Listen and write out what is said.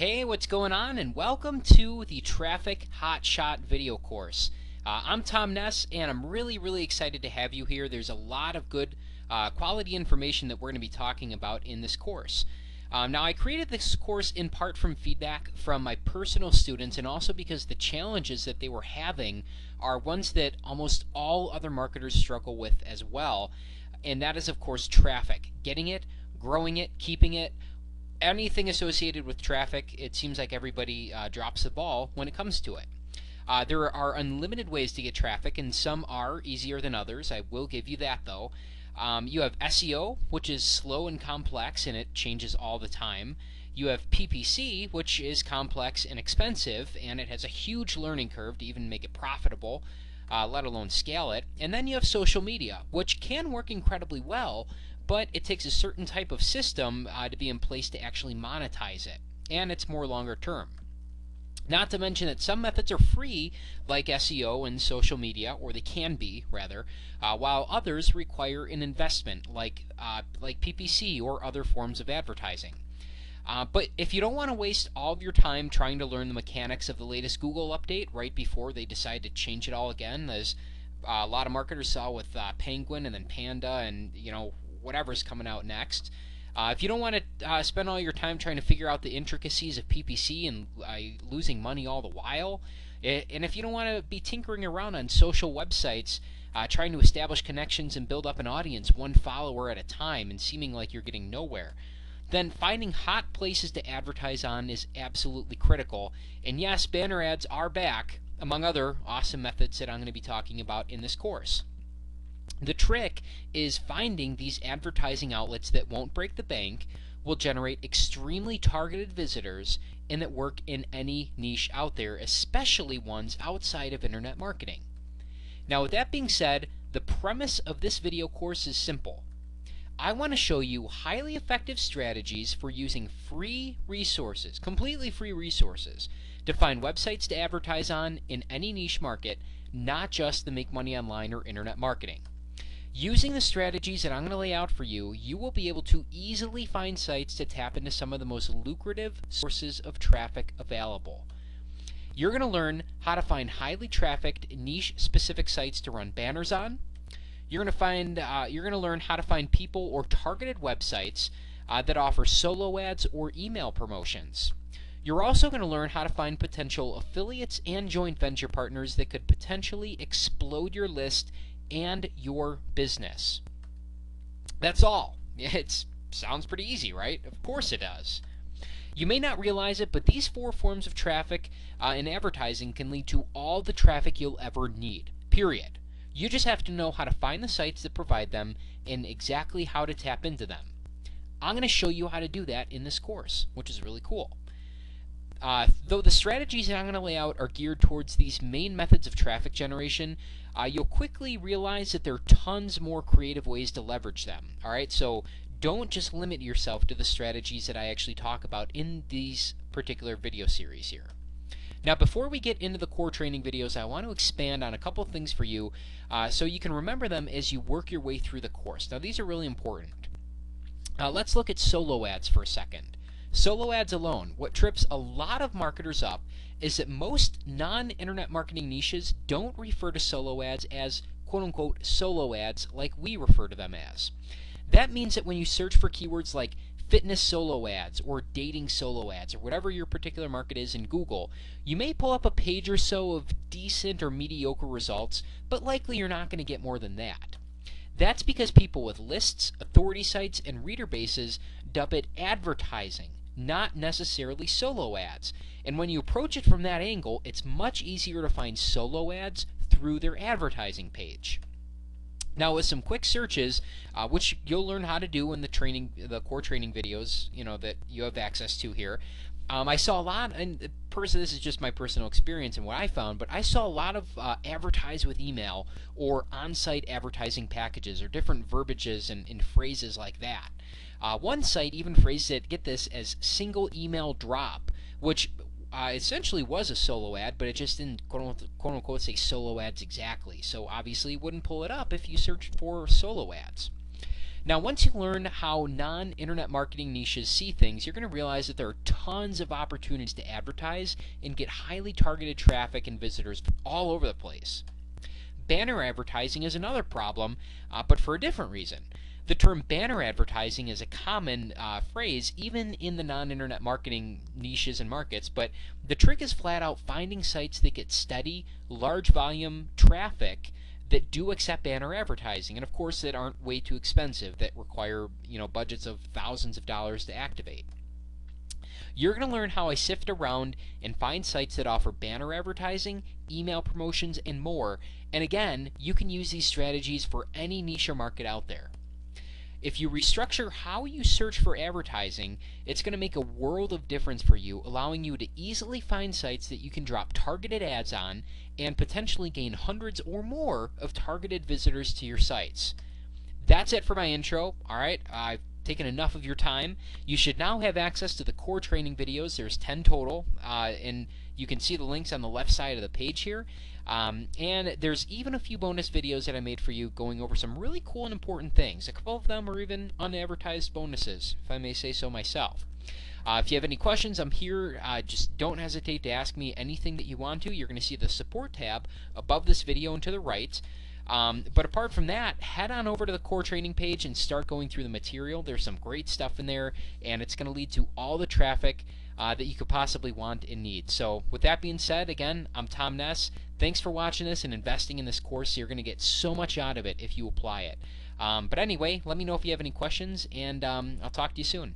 Hey, what's going on? And welcome to the Traffic Hotshot video course. I'm Tom Ness, and I'm really excited to have you here. There's a lot of good quality information that we're going to be talking about in this course. Now, I created this course in part from feedback from my personal students, and also because the challenges that they were having are ones that almost all other marketers struggle with as well. And that is, of course, traffic. Getting it, growing it, keeping it. Anything associated with traffic, it seems like everybody drops the ball when it comes to it. There are unlimited ways to get traffic, and some are easier than others. I will give you that, though. You have SEO, which is slow and complex, and it changes all the time. You have PPC, which is complex and expensive, and it has a huge learning curve to even make it profitable, let alone scale it. And then you have social media, which can work incredibly well, but it takes a certain type of system to be in place to actually monetize it, and it's more longer term. Not to mention that some methods are free, like SEO and social media, or they can be, rather, while others require an investment, like PPC or other forms of advertising. But if you don't want to waste all of your time trying to learn the mechanics of the latest Google update right before they decide to change it all again, as a lot of marketers saw with Penguin and then Panda and whatever's coming out next. If you don't want to spend all your time trying to figure out the intricacies of PPC and losing money all the while, and if you don't want to be tinkering around on social websites trying to establish connections and build up an audience one follower at a time and seeming like you're getting nowhere, then finding hot places to advertise on is absolutely critical. And yes, banner ads are back, among other awesome methods that I'm going to be talking about in this course. The trick is finding these advertising outlets that won't break the bank, will generate extremely targeted visitors, and that work in any niche out there, especially ones outside of internet marketing. Now, with that being said, the premise of this video course is simple. I want to show you highly effective strategies for using free resources, completely free resources, to find websites to advertise on in any niche market, not just the make money online or internet marketing. Using the strategies that I'm going to lay out for you, you will be able to easily find sites to tap into some of the most lucrative sources of traffic available. You're going to learn how to find highly trafficked, niche-specific sites to run banners on. You're going to learn how to find people or targeted websites that offer solo ads or email promotions. You're also going to learn how to find potential affiliates and joint venture partners that could potentially explode your list and your business. That's all. It sounds pretty easy, right? Of course it does. You may not realize it, but these 4 forms of traffic in advertising can lead to all the traffic you'll ever need, period. You just have to know how to find the sites that provide them and exactly how to tap into them. I'm going to show you how to do that in this course, which is really cool. Though the strategies that I'm going to lay out are geared towards these main methods of traffic generation, you'll quickly realize that there are tons more creative ways to leverage them. Alright, so don't just limit yourself to the strategies that I actually talk about in these particular video series here. Now, before we get into the core training videos, I want to expand on a couple things for you so you can remember them as you work your way through the course. Now, these are really important. Let's look at solo ads for a second. Solo ads alone. What trips a lot of marketers up is that most non-internet marketing niches don't refer to solo ads as quote-unquote solo ads like we refer to them as. That means that when you search for keywords like fitness solo ads or dating solo ads or whatever your particular market is in Google, you may pull up a page or so of decent or mediocre results, but likely you're not going to get more than that. That's because people with lists, authority sites, and reader bases dub it advertising, not necessarily solo ads. And when you approach it from that angle, it's much easier to find solo ads through their advertising page. Now, with some quick searches, which you'll learn how to do in the core training videos, that you have access to here, I saw a lot, and this is just my personal experience and what I found, but I saw a lot of advertise with email or on-site advertising packages or different verbiages and phrases like that. One site even phrased it, get this, as single email drop, which essentially was a solo ad, but it just didn't quote-unquote say solo ads exactly. So obviously it wouldn't pull it up if you searched for solo ads. Now, once you learn how non-internet marketing niches see things, you're going to realize that there are tons of opportunities to advertise and get highly targeted traffic and visitors all over the place. Banner advertising is another problem, but for a different reason. The term banner advertising is a common phrase even in the non-internet marketing niches and markets, but the trick is flat out finding sites that get steady, large volume traffic that do accept banner advertising, and of course that aren't way too expensive, that require budgets of thousands of dollars to activate. You're going to learn how I sift around and find sites that offer banner advertising, email promotions, and more. And again, you can use these strategies for any niche or market out there. If you restructure how you search for advertising, it's going to make a world of difference for you, allowing you to easily find sites that you can drop targeted ads on and potentially gain hundreds or more of targeted visitors to your sites. That's it for my intro. Alright, I've taken enough of your time. You should now have access to the core training videos. There's 10 total, and you can see the links on the left side of the page here. And there's even a few bonus videos that I made for you going over some really cool and important things. A couple of them are even unadvertised bonuses, if I may say so myself. If you have any questions, I'm here. Just don't hesitate to ask me anything that you want to. You're going to see the support tab above this video and to the right. But apart from that, head on over to the core training page and start going through the material. There's some great stuff in there, and it's going to lead to all the traffic that you could possibly want and need. So with that being said, again, I'm Tom Ness. Thanks for watching this and investing in this course. You're going to get so much out of it if you apply it. But anyway, let me know if you have any questions, and I'll talk to you soon.